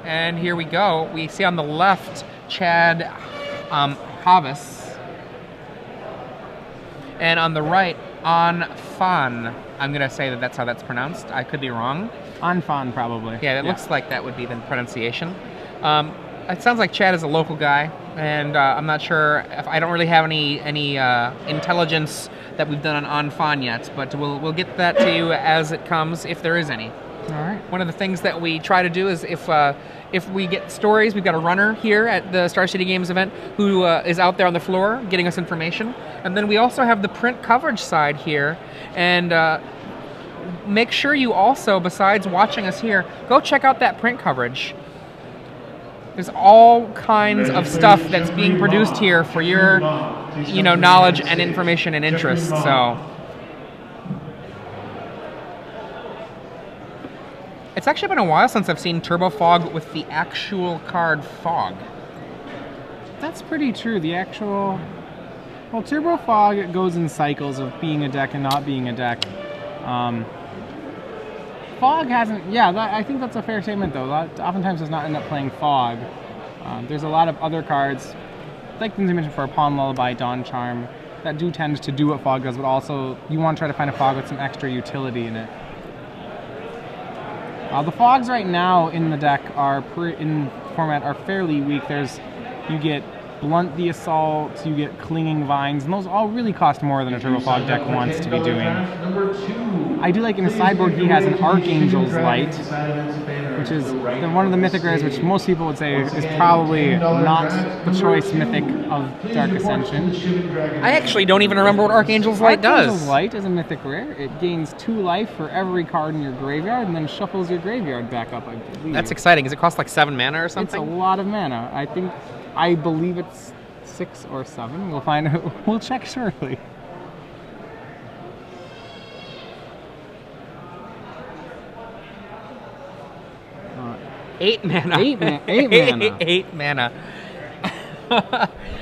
And here we go. We see on the left Chad Havas. And on the right, Phan. I'm going to say that that's how that's pronounced. I could be wrong. Phan, probably. Yeah, it looks like that would be the pronunciation. It sounds like Chad is a local guy, and I'm not sure if I don't really have any intelligence that we've done on Phan yet, but we'll get that to you as it comes, if there is any. All right. One of the things that we try to do is if we get stories, we've got a runner here at the Star City Games event who is out there on the floor getting us information, and then we also have the print coverage side here, and make sure you also, besides watching us here, go check out that print coverage. There's all kinds of stuff that's being produced here for your, knowledge and information and interest. So it's actually been a while since I've seen Turbo Fog with the actual card Fog. That's pretty true. Well, Turbo Fog goes in cycles of being a deck and not being a deck. Fog hasn't, I think that's a fair statement though. Oftentimes does not end up playing Fog. There's a lot of other cards, like things I mentioned before, Pawn Lullaby, Dawn Charm, that do tend to do what Fog does, but also you want to try to find a Fog with some extra utility in it. The Fogs right now in the deck in format are fairly weak. You get Blunt the Assault, you get Clinging Vines, and those all really cost more than a Turbo Fog deck wants to be doing. I do like in his sideboard he has an Archangel's Light, which is one of the mythic rares which most people would say is probably not the choice mythic of Dark Ascension. I actually don't even remember what Archangel's Light does. Archangel's Light is a mythic rare. It gains 2 life for every card in your graveyard and then shuffles your graveyard back up, I believe. That's exciting. Does it cost like 7 mana or something? It's a lot of mana. I believe it's 6 or 7. We'll find out. We'll check shortly. Eight mana. 8 mana. 8 mana.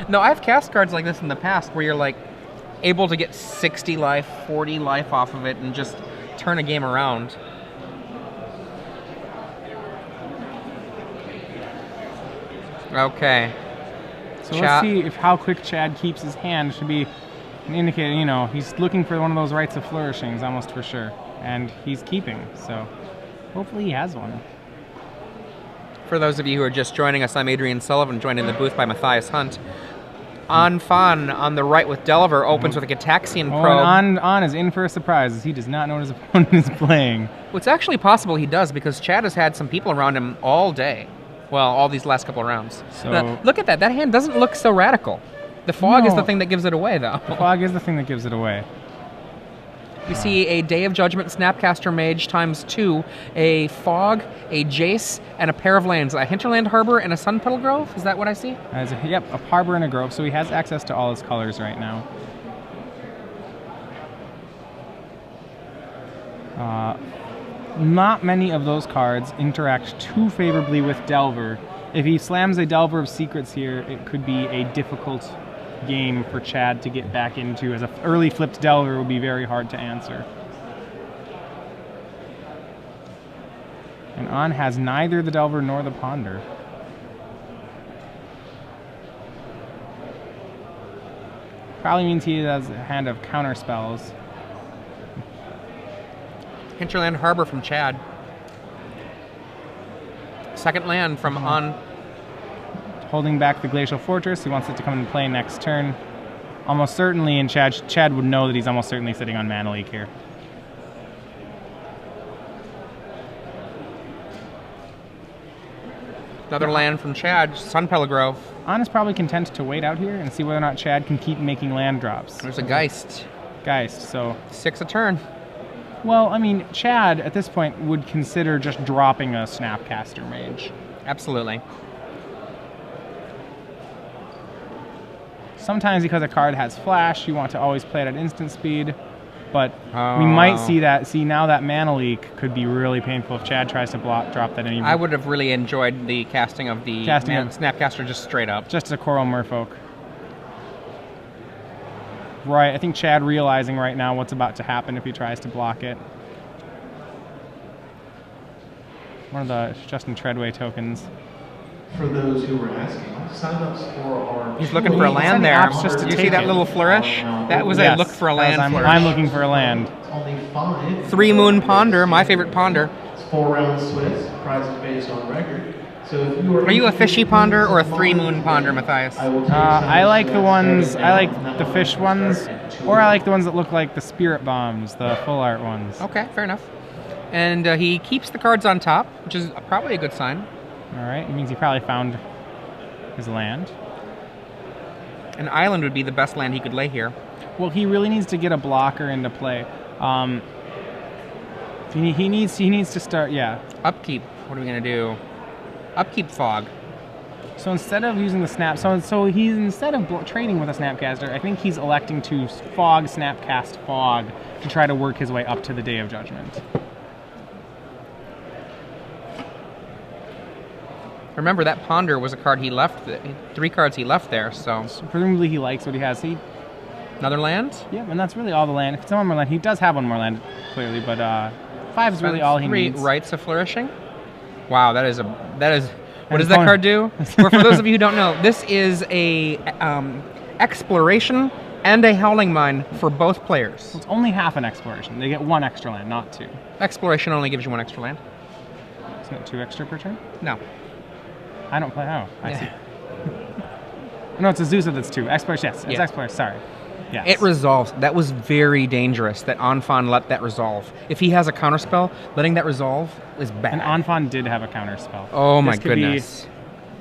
No, I've cast cards like this in the past where you're like able to get 60 life, 40 life off of it and just turn a game around. Okay. So let's see if how quick Chad keeps his hand. Should be an indicator, he's looking for one of those rites of flourishings almost for sure. And he's keeping, so hopefully he has one. For those of you who are just joining us, I'm Adrian Sullivan, joined in the booth by Matthias Hunt. Phan on the right with Delver opens with a Gitaxian Probe. And On is in for a surprise as he does not know what his opponent is playing. Well, it's actually possible he does because Chad has had some people around him all day. Well, all these last couple of rounds. So now, look at that. That hand doesn't look so radical. The Fog is the thing that gives it away, though. The Fog is the thing that gives it away. You see a Day of Judgment Snapcaster Mage ×2, a Fog, a Jace, and a pair of lands. A Hinterland Harbor and a Sun Petal Grove? Is that what I see? Yep, a Harbor and a Grove, so he has access to all his colors right now. Not many of those cards interact too favorably with Delver. If he slams a Delver of Secrets here, it could be a difficult game for Chad to get back into, as an early flipped Delver would be very hard to answer. And On has neither the Delver nor the Ponder. Probably means he has a hand of counter spells. Hinterland Harbor from Chad. Second land from On. Holding back the Glacial Fortress. He wants it to come into play next turn. Almost certainly, and Chad would know that he's almost certainly sitting on Mana Leak here. Another land from Chad, Sun Petal Grove. On is probably content to wait out here and see whether or not Chad can keep making land drops. There's a Geist. So 6 a turn. Well, I mean, Chad, at this point, would consider just dropping a Snapcaster Mage. Absolutely. Sometimes because a card has flash, you want to always play it at instant speed. But we might see now that Mana Leak could be really painful if Chad tries to drop that anymore. I would have really enjoyed the casting of the Snapcaster just straight up. Just as a Coral Merfolk. Right, I think Chad realizing right now what's about to happen if he tries to block it. one of the Justin Treadway tokens. For those who were asking, sign-ups for our... He's looking for a land there. Just to Did you see take that it. little flourish? That was a look for a land flourish. I'm looking for a land. Only 5. 3 Moon Ponder, my favorite ponder. It's 4 rounds Swiss, prizes based on record. So if you Are you a fishy ponder or a 3 Moon Ponder, Matthias? I like the ones, I like the fish ones, or I like the ones that look like the spirit bombs, the full art ones. Okay, fair enough. And he keeps the cards on top, which is probably a good sign. All right, it means he probably found his land. An island would be the best land he could lay here. Well, he really needs to get a blocker into play. He needs to start, yeah. Upkeep. What are we gonna do? Upkeep fog. So instead of using the snap, so he's instead of trading with a snapcaster, I think he's electing to fog, snapcast, fog, to try to work his way up to the Day of Judgment. Remember, that ponder was a card he left. 3 cards he left there. So presumably he likes what he has. Another land. Yeah, and that's really all the land. If it's one more land, he does have one more land clearly, but 5 is really all he 3 needs. Rites of Flourishing. Wow, that is. What does that card do? For those of you who don't know, this is a exploration and a Howling Mine for both players. So it's only half an exploration. They get 1 extra land, not 2. Exploration only gives you 1 extra land. Isn't it 2 extra per turn? No. I don't play. Oh, I see. No, it's Azusa that's 2. Exploration, yes. It's exploration, sorry. Yes. It resolves. That was very dangerous that Phan let that resolve. If he has a counterspell, letting that resolve is bad. And Phan did have a counterspell. Oh my goodness.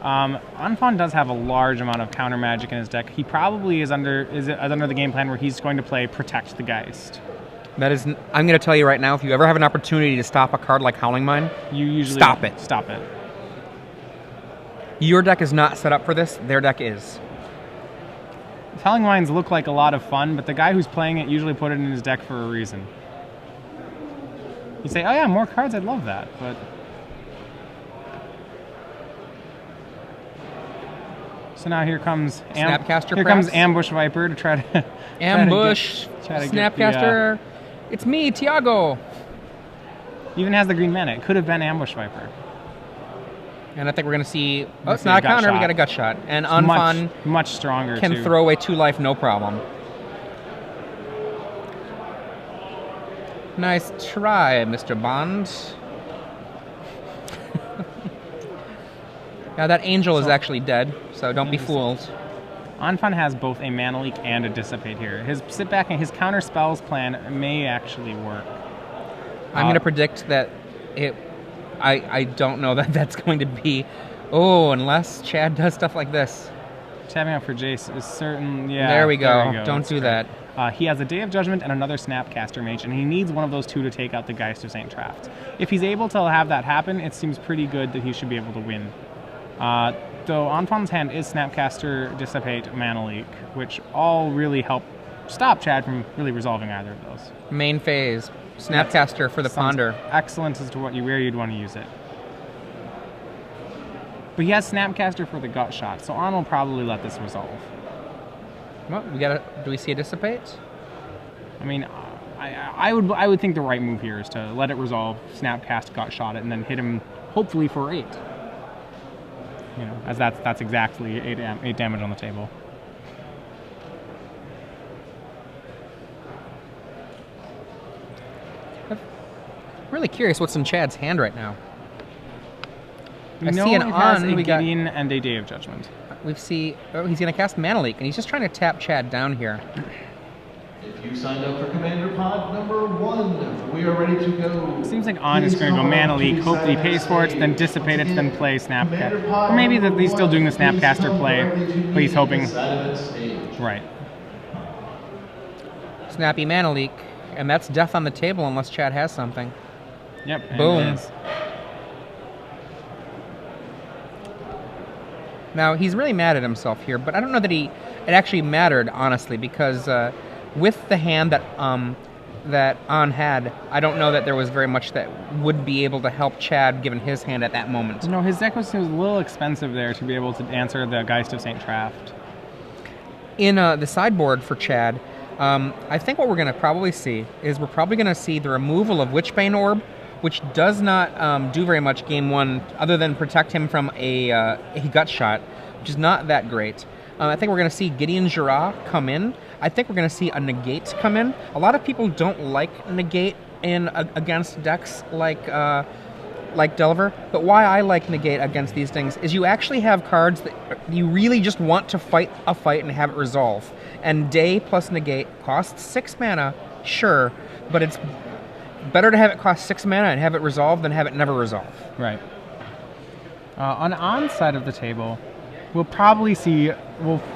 Phan does have a large amount of counter magic in his deck. He probably is under the game plan where he's going to play Protect the Geist. That is. I'm going to tell you right now, if you ever have an opportunity to stop a card like Howling Mine, you usually stop it. Stop it. Your deck is not set up for this. Their deck is. Howling Mines look like a lot of fun, but the guy who's playing it usually put it in his deck for a reason. You say, oh yeah, more cards, I'd love that, but... So now here comes... Snapcaster, Here comes Ambush Viper to try to... Ambush, Snapcaster, it's me, Tiago. Even has the green mana. It could have been Ambush Viper. And I think we're going to see... Oh, it's not a counter. We got a gut shot. And Phan much stronger, can throw away 2 life, no problem. Nice try, Mr. Bond. Now, that angel is actually dead, so don't be fooled. Phan has both a Mana Leak and a Dissipate here. His sit back and his counter spells plan may actually work. I'm going to predict that it... I don't know that that's going to be... Oh, unless Chad does stuff like this. Tapping out for Jace is certain... Yeah, there we go. Don't do that. He has a Day of Judgment and another Snapcaster Mage, and he needs one of those 2 to take out the Geist of St. Traft. If he's able to have that happen, it seems pretty good that he should be able to win. Though on Phan's hand is Snapcaster, Dissipate, Mana Leak, which all really help stop Chad from really resolving either of those. Main phase. Snapcaster for the Ponder. Excellent as to where you'd want to use it. But he has Snapcaster for the gut shot, so On will probably let this resolve. Well, do we see a Dissipate? I mean, I would think the right move here is to let it resolve, Snapcast, gut shot it, and then hit him hopefully for 8. You know, as that's exactly 8 damage on the table. I'm really curious what's in Chad's hand right now. We know see an it has On. a Gideon and a Day of Judgment. He's going to cast Mana Leak, and he's just trying to tap Chad down here. If you signed up for Commander Pod number 1, we are ready to go. Seems like On is going to go Mana Leak, hope that he pays for it, then dissipate it, then play Snapcaster. Or maybe that he's still doing the Snapcaster play, but he's hoping. Right. Snappy Mana Leak, and that's death on the table unless Chad has something. Yep. Boom. Now, he's really mad at himself here, but I don't know that it actually mattered, honestly, because with the hand that On had, I don't know that there was very much that would be able to help Chad given his hand at that moment. No, his deck was a little expensive there to be able to answer the Geist of St. Traft. In the sideboard for Chad, I think what we're going to probably see is we're probably going to see the removal of Witchbane Orb which does not do very much game 1 other than protect him from a gut shot, which is not that great. I think we're going to see Gideon Jura come in. I think we're going to see a negate come in. A lot of people don't like negate against decks like Delver, but why I like negate against these things is you actually have cards that you really just want to fight a fight and have it resolve. And Day plus negate costs 6 mana, sure, but it's better to have it cost 6 mana and have it resolve than have it never resolve. Right. On On's side of the table, we'll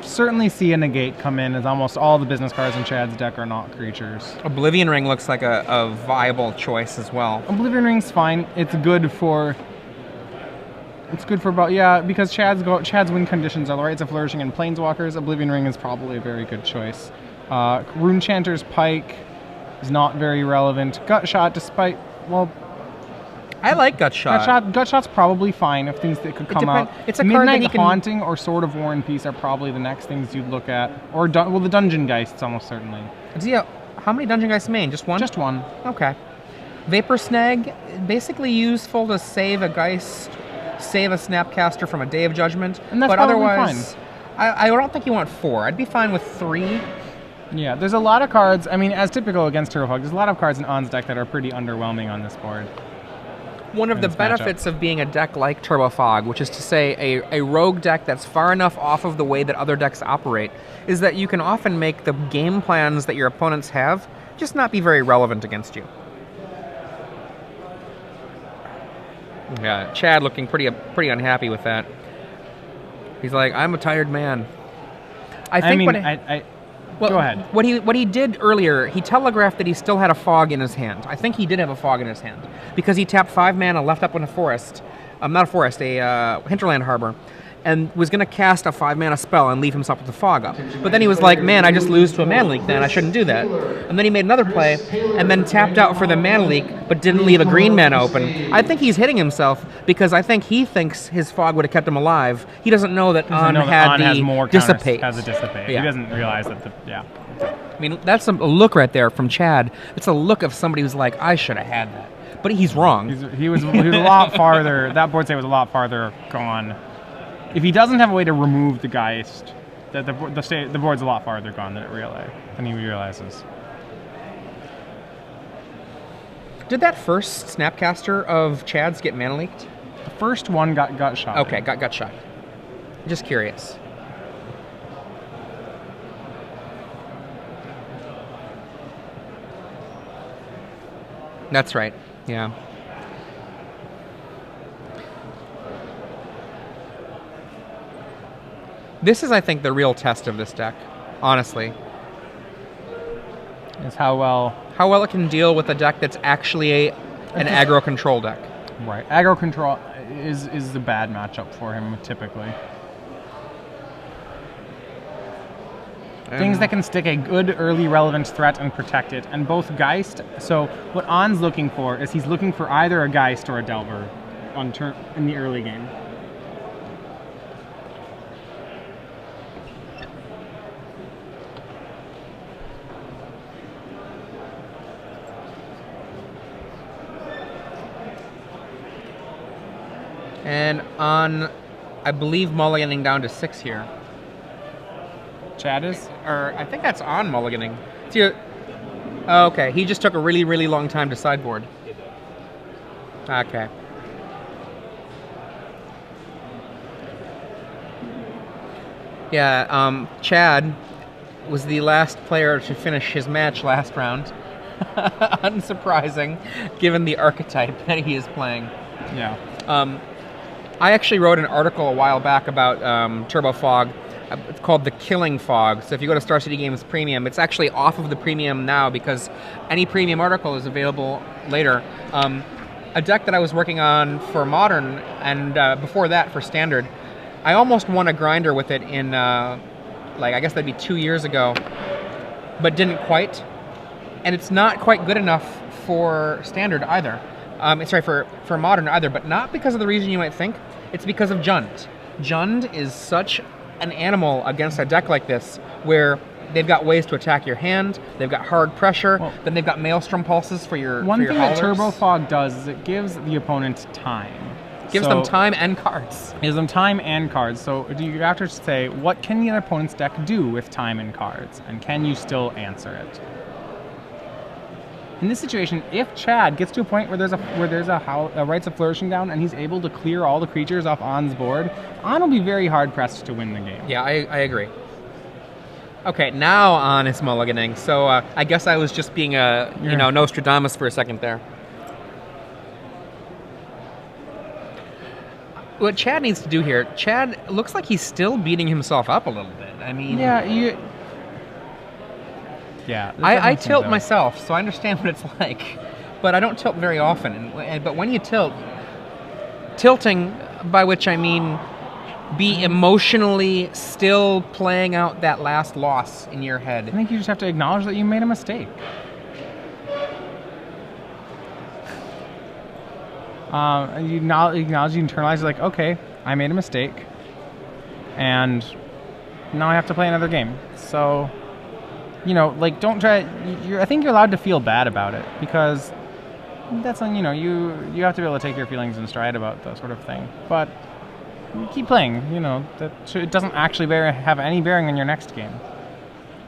certainly see a negate come in, as almost all the business cards in Chad's deck are not creatures. Oblivion Ring looks like a viable choice as well. Oblivion Ring's fine. It's good for about, yeah, because Chad's win conditions are the Rites of Flourishing and Planeswalkers. Oblivion Ring is probably a very good choice. Runechanter's Pike is not very relevant. Gutshot, despite, well, I like Gutshot. Gutshot's probably fine if things that could come out. It's a card that he can... Haunting or Sword of War and Peace are probably the next things you'd look at. Or, the Dungeon Geists, almost certainly. How many Dungeon Geists main? Just one? Just one. Okay. Vapor Snag, basically useful to save a Geist, save a Snapcaster from a Day of Judgment. And that's but probably otherwise, fine. I don't think you want 4. I'd be fine with 3. Yeah, there's a lot of cards, I mean, as typical against Turbo Fog, there's a lot of cards in On's deck that are pretty underwhelming on this board. One of the benefits of being a deck like Turbo Fog, which is to say a rogue deck that's far enough off of the way that other decks operate, is that you can often make the game plans that your opponents have just not be very relevant against you. Yeah, Chad looking pretty unhappy with that. He's like, I'm a tired man. Go ahead. What he did earlier, he telegraphed that he still had a fog in his hand. I think he did have a fog in his hand because he tapped 5 mana, left up in a forest, a hinterland harbor, and was going to cast a 5 mana spell and leave himself with the fog up. But then he was like, man, I just lose to a mana leak then, I shouldn't do that. And then he made another play and then tapped out for the mana leak but didn't leave a green mana open. I think he's hitting himself because I think he thinks his fog would have kept him alive. He doesn't know that On has more Dissipate. Has a Dissipate. Yeah. He doesn't realize that I mean, that's a look right there from Chad. It's a look of somebody who's like, I should have had that. But he's wrong. He was a lot farther, that board state was a lot farther gone. If he doesn't have a way to remove the Geist, the board's a lot farther gone than he realizes. Did that first Snapcaster of Chad's get mana leaked? The first one got shot. Okay, got shot. Just curious. That's right. Yeah. This is, I think, the real test of this deck, honestly. Is how well it can deal with a deck that's actually an aggro control deck. Right. Aggro control is the bad matchup for him, typically. Things that can stick a good early relevant threat and protect it, and both Geist. So what On's looking for is he's looking for either a Geist or a Delver in the early game. And on, I believe, mulliganing down to 6 here. Chad is? Or I think that's on mulliganing. Oh, okay, he just took a really, really long time to sideboard. Okay. Yeah, Chad was the last player to finish his match last round. Unsurprising, given the archetype that he is playing. Yeah. I actually wrote an article a while back about Turbo Fog. It's called The Killing Fog. So if you go to Star City Games Premium, it's actually off of the Premium now because any Premium article is available later. A deck that I was working on for Modern and before that for Standard, I almost won a grinder with it in, I guess that'd be 2 years ago, but didn't quite. And it's not quite good enough for Standard either. For Modern either, but not because of the reason you might think. It's because of Jund. Jund is such an animal against a deck like this, where they've got ways to attack your hand. They've got hard pressure. Well, then they've got Maelstrom pulses for your one for your thing that haulers. Turbo Fog does is it gives the opponent time. Gives them time and cards. Gives them time and cards. So you have to say, what can the opponent's deck do with time and cards? And can you still answer it? In this situation, if Chad gets to a point where there's a Rites of Flourishing down and he's able to clear all the creatures off On's board, On will be very hard pressed to win the game. Yeah, I agree. Okay, now On is mulliganing. So I guess I was just being Nostradamus for a second there. What Chad needs to do here, Chad looks like he's still beating himself up a little bit. I mean, I tilt myself, so I understand what it's like, but I don't tilt very often. But when you tilt, tilting, by which I mean be emotionally still playing out that last loss in your head. I think you just have to acknowledge that you made a mistake. You acknowledge, you internalize, like, okay, I made a mistake, and now I have to play another game. So, don't try. I think you're allowed to feel bad about it, because that's you have to be able to take your feelings in stride about that sort of thing. But keep playing. It doesn't actually have any bearing on your next game,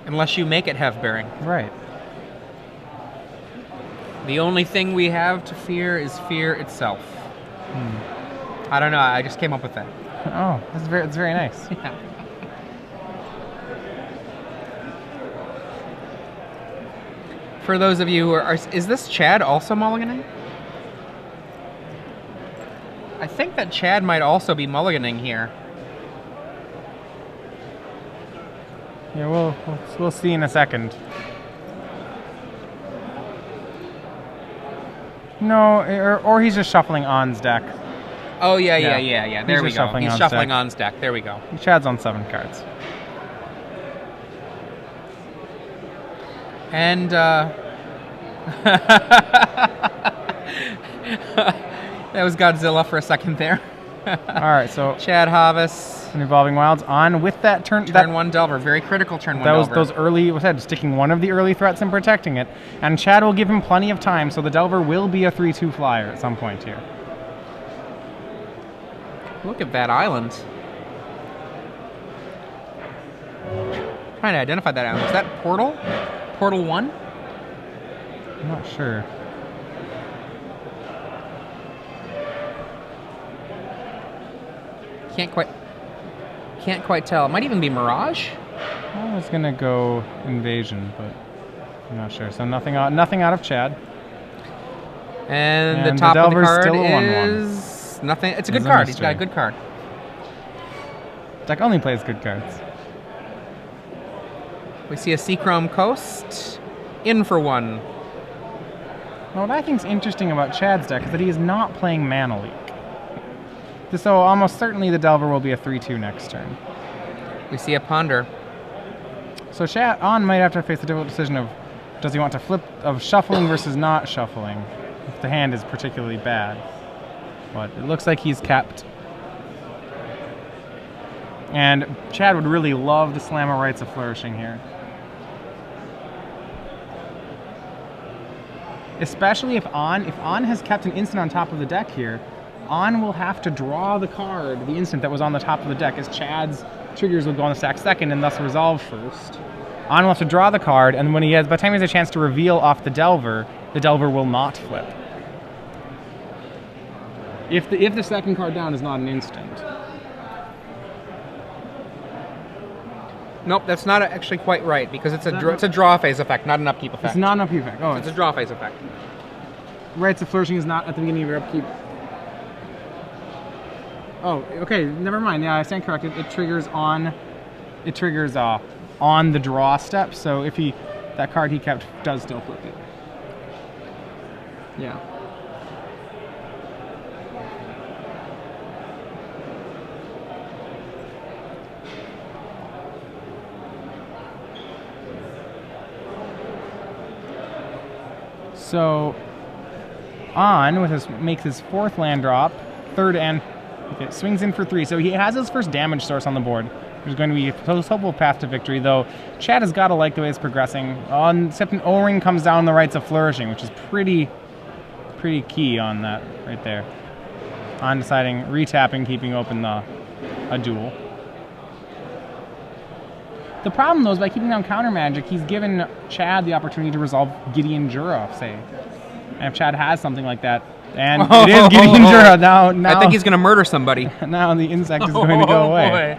unless you make it have bearing. Right. The only thing we have to fear is fear itself. I don't know. I just came up with that. Oh, it's very nice. Yeah. For those of you who is this Chad also mulliganing? I think that Chad might also be mulliganing here. Yeah, we'll see in a second. No, or he's just shuffling On's deck. Oh, yeah. There we go. He's shuffling On's deck. There we go. Chad's on 7 cards. And, that was Godzilla for a second there. All right, so Chad Havas. And Evolving Wilds on with that turn 1 Delver, very critical turn 1 Delver. Those early, sticking one of the early threats and protecting it, and Chad will give him plenty of time, so the Delver will be a 3/2 flyer at some point here. Look at that island. Trying to identify that island. Is that Portal? Portal 1? I'm not sure. Can't quite tell. It might even be Mirage. I was gonna go Invasion, but I'm not sure. So nothing out of Chad. And the top of the card still a is nothing. It's a good card. He's got a good card. Deck only plays good cards. We see a Seachrome Coast in for 1. Well, what I think is interesting about Chad's deck is that he is not playing Mana Leak. So almost certainly the Delver will be a 3/2 next turn. We see a Ponder. So On might have to face the difficult decision of, does he want to flip of shuffling versus not shuffling, if the hand is particularly bad. But it looks like he's kept. And Chad would really love to slam a Rites of Flourishing here. Especially if On has kept an instant on top of the deck here, On will have to draw the card, the instant that was on the top of the deck, as Chad's triggers will go on the stack second and thus resolve first. On will have to draw the card, and by the time he has a chance to reveal off the Delver will not flip. If the second card down is not an instant. Nope, that's not actually quite right, because it's a draw phase effect, not an upkeep effect. It's not an upkeep effect. Oh, it's a draw phase effect. Rites of Flourishing is not at the beginning of your upkeep. Oh, okay, never mind. Yeah, I stand corrected. It triggers on the draw step, so if that card he kept does still flip it. Yeah. So On makes his 4th land drop, 3rd and Okay, swings in for 3. So he has his first damage source on the board. There's going to be a hopeful path to victory, though Chad has got to like the way it's progressing. Except an O-ring comes down the rights of flourishing, which is pretty key on that right there. On deciding retapping, keeping open a duel. The problem, though, is by keeping down counter magic, he's given Chad the opportunity to resolve Gideon Jura, say. And if Chad has something like that, and it is Gideon Jura now. I think he's going to murder somebody. Now the insect is going to go away. Boy.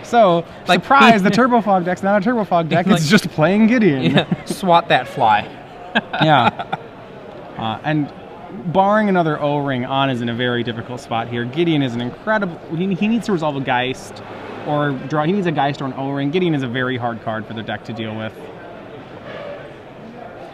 So, surprise, the Turbofog deck's not a Turbofog deck, it's just playing Gideon. Yeah, swat that fly. Yeah. And barring another O-ring, On is in a very difficult spot here. Gideon is an incredible... He needs to resolve a Geist, or draw... He needs a Geist or an O-ring. Gideon is a very hard card for the deck to deal with.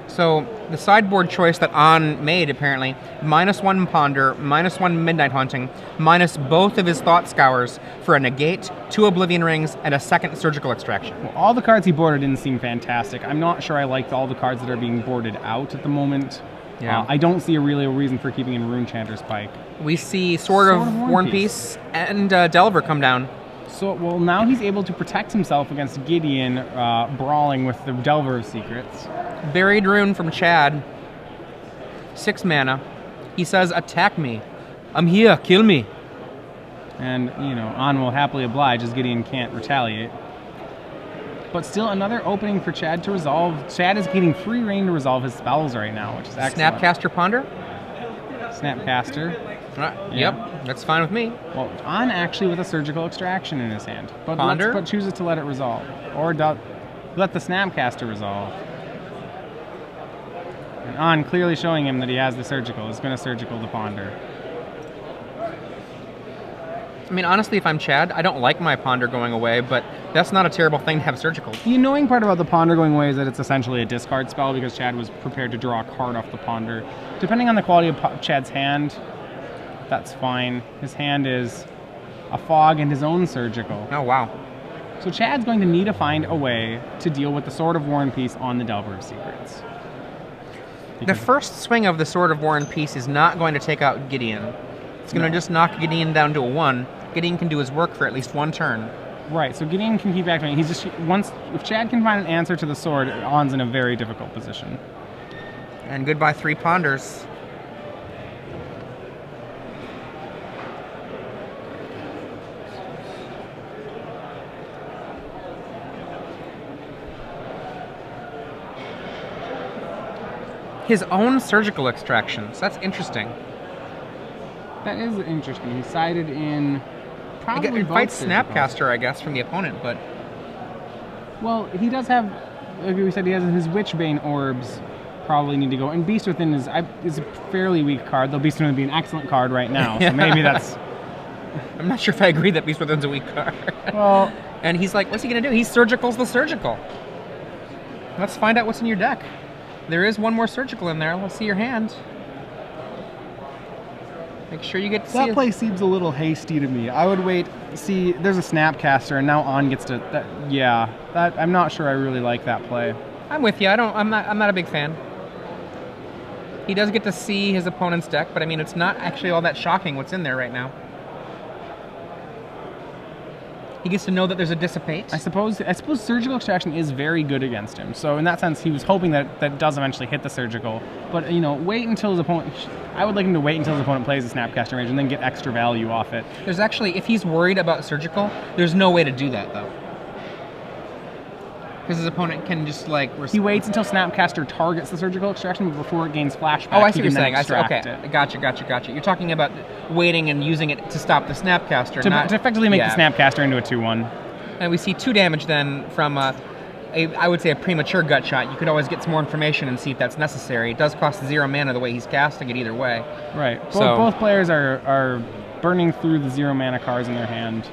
So, the sideboard choice that On made, apparently, -1 Ponder, -1 Midnight Haunting, minus both of his Thought Scours for a Negate, 2 Oblivion Rings, and a second Surgical Extraction. Well, all the cards he boarded didn't seem fantastic. I'm not sure I liked all the cards that are being boarded out at the moment. Yeah. I don't see a real reason for keeping in Rune Chanter's Pike. We see Sword of War and Peace and Delver come down. So, well, now he's able to protect himself against Gideon brawling with the Delver of Secrets. Buried Rune from Chad. 6 mana. He says, attack me. I'm here, kill me. And, you know, On will happily oblige as Gideon can't retaliate. But still another opening for Chad to resolve. Chad is getting free reign to resolve his spells right now, which is excellent. Snapcaster Ponder? Snapcaster. Yep, that's fine with me. Well, On actually with a Surgical Extraction in his hand. But Ponder? but chooses to let it resolve. Or let the Snapcaster resolve. And On clearly showing him that he has the Surgical. Is going to Surgical the Ponder. I mean, honestly, if I'm Chad, I don't like my Ponder going away, but that's not a terrible thing to have Surgical. The annoying part about the Ponder going away is that it's essentially a discard spell because Chad was prepared to draw a card off the Ponder. Depending on the quality of Chad's hand, that's fine. His hand is a Fog and his own Surgical. Oh, wow. So Chad's going to need to find a way to deal with the Sword of War and Peace on the Delver of Secrets. The first swing of the Sword of War and Peace is not going to take out Gideon. It's going to just knock Gideon down to a 1. Gideon can do his work for at least 1 turn. Right, so Gideon can keep activating. He's just if Chad can find an answer to the sword, On's in a very difficult position. And goodbye 3 Ponders. His own Surgical Extractions. That's interesting. That is interesting. He sided in probably It fights Snapcaster, I guess, from the opponent, but... Well, he does have, like we said, he has his Witchbane Orbs probably need to go. And Beast Within is a fairly weak card, though Beast Within would be an excellent card right now, so maybe that's... I'm not sure if I agree that Beast Within's a weak card. Well... And he's like, what's he going to do? He Surgical's the Surgical. Let's find out what's in your deck. There is 1 more Surgical in there. Let's see your hand. Make sure you get to see that play seems a little hasty to me. I would wait. See, there's a Snapcaster, and now On gets to. I'm not sure I really like that play. I'm with you. I'm not a big fan. He does get to see his opponent's deck, but I mean, it's not actually all that shocking what's in there right now. He gets to know that there's a Dissipate. I suppose Surgical Extraction is very good against him. So in that sense, he was hoping that does eventually hit the Surgical. But, you know, wait until his opponent... I would like him to wait until his opponent plays the Snapcaster range and then get extra value off it. There's actually, if he's worried about Surgical, there's no way to do that, though. Because his opponent can just, like... He waits until Snapcaster targets the Surgical Extraction before it gains flashback. Oh, I see what you're saying. Okay. Gotcha. You're talking about waiting and using it to stop the Snapcaster, to effectively make the Snapcaster into a 2-1. And we see 2 damage then from, I would say, a premature Gut Shot. You could always get some more information and see if that's necessary. It does cost 0 mana the way he's casting it either way. Right. Both players are burning through the 0 mana cards in their hand.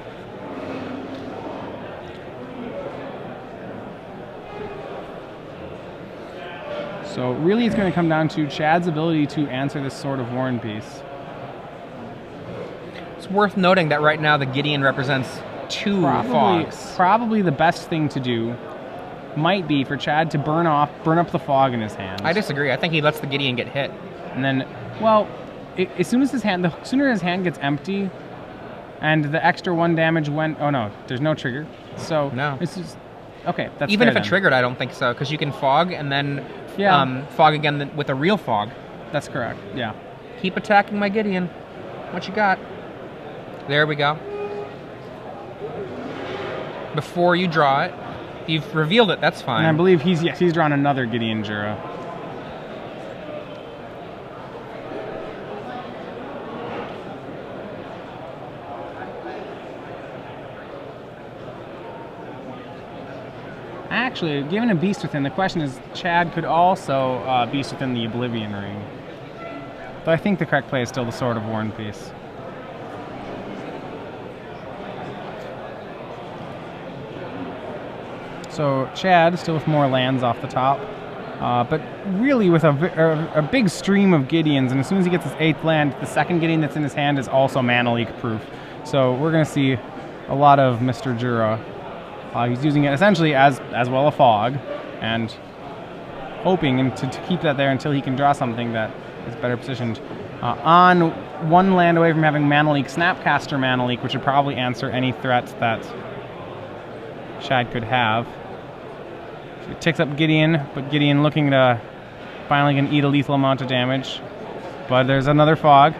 So really it's going to come down to Chad's ability to answer this Sword of War and Peace. It's worth noting that right now the Gideon represents 2 fogs. Probably the best thing to do might be for Chad to burn up the fog in his hand. I disagree. I think he lets the Gideon get hit. And then, well, as soon as the sooner his hand gets empty, and the extra 1 damage went. Oh no, there's no trigger. So No. it's just okay. That's Even fair if it then. triggered, I don't think so, because you can fog and then Yeah. fog again with a real fog. That's correct. Yeah. Keep attacking my Gideon. What you got? There we go. Before you draw it, you've revealed it. That's fine. And I believe he's drawn another Gideon Jura. Actually, given a Beast Within, the question is Chad could also Beast Within the Oblivion Ring. But I think the correct play is still the Sword of War and Peace. So Chad still with more lands off the top, but really with a big stream of Gideons, and as soon as he gets his 8th land, the second Gideon that's in his hand is also mana leak proof. So we're going to see a lot of Mr. Jura. He's using it essentially as well a fog, and hoping to keep that there until he can draw something that is better positioned. On 1 land away from having mana leak, Snapcaster mana leak, which would probably answer any threats that Chad could have. So he ticks up Gideon, but Gideon looking to finally can eat a lethal amount of damage. But there's another fog.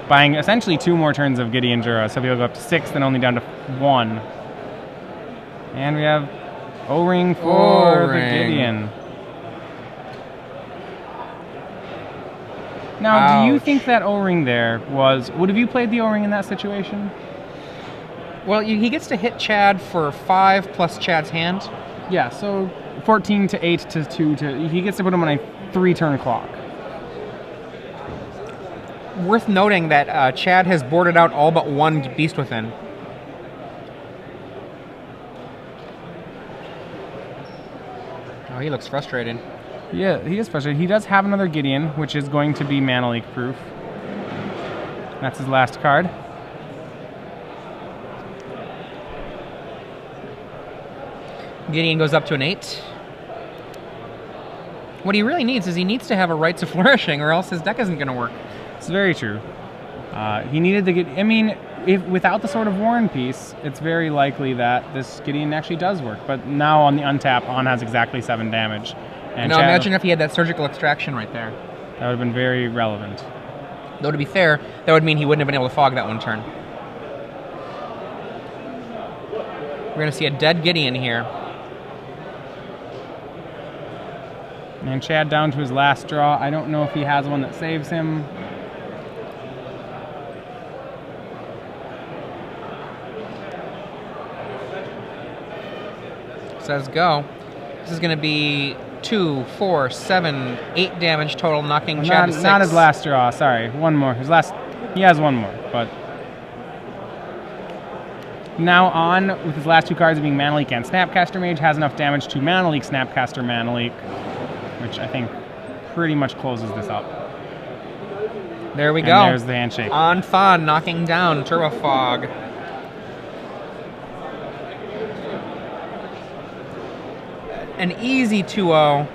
Buying essentially 2 more turns of Gideon Jura, so he'll go up to 6, then only down to 1. And we have O-Ring for the Gideon. Now, do you think that O-Ring there would have you played the O-Ring in that situation? Well, he gets to hit Chad for 5 plus Chad's hand. Yeah, so 14 to 8 to 2 he gets to put him on a 3-turn clock. Worth noting that Chad has boarded out all but 1 Beast Within. Oh, he looks frustrated. Yeah, he is frustrated. He does have another Gideon, which is going to be mana leak proof. That's his last card. Gideon goes up to an 8. What he really needs is he needs to have a Rites of Flourishing, or else his deck isn't going to work. It's very true. He needed to get. I mean, if without the Sword of War and Peace, it's very likely that this Gideon actually does work. But now on the untap, On has exactly 7 damage. And now imagine if he had that Surgical Extraction right there. That would have been very relevant. Though to be fair, that would mean he wouldn't have been able to fog that 1 turn. We're going to see a dead Gideon here. And Chad down to his last draw. I don't know if he has one that saves him. Says go. This is going to be 2, 4, 7, 8 damage total, knocking Chad to 6. Not his last draw, sorry. One more. He has one more, but now On, with his last 2 cards being Mana Leak and Snapcaster Mage, has enough damage to Mana Leak, Snapcaster, Mana Leak, which I think pretty much closes this up. There we And go. there's the handshake. On Phan, knocking down Turbo Fog. An easy 2-0.